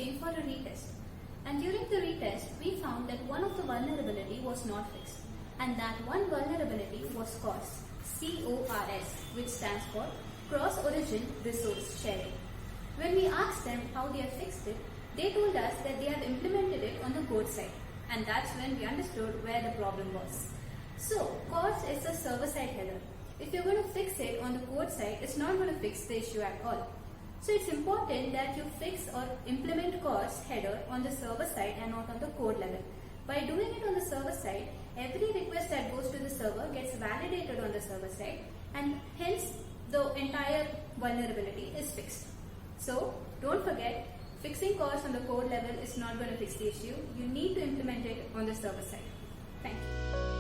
came for a retest. And during the retest, we found that one of the vulnerability was not fixed. And that one vulnerability was CORS, CORS, which stands for Cross Origin Resource Sharing. When we asked them how they have fixed it, they told us that they have implemented it on the code side. And that's when we understood where the problem was. So, CORS is a server-side header. If you're going to fix it on the code side, it's not going to fix the issue at all. So it's important that you fix or implement CORS header on the server side and not on the code level. By doing it on the server side, every request that goes to the server gets validated on the server side, and hence the entire vulnerability is fixed. So don't forget, fixing CORS on the code level is not going to fix the issue. You need to implement it on the server side. Thank you.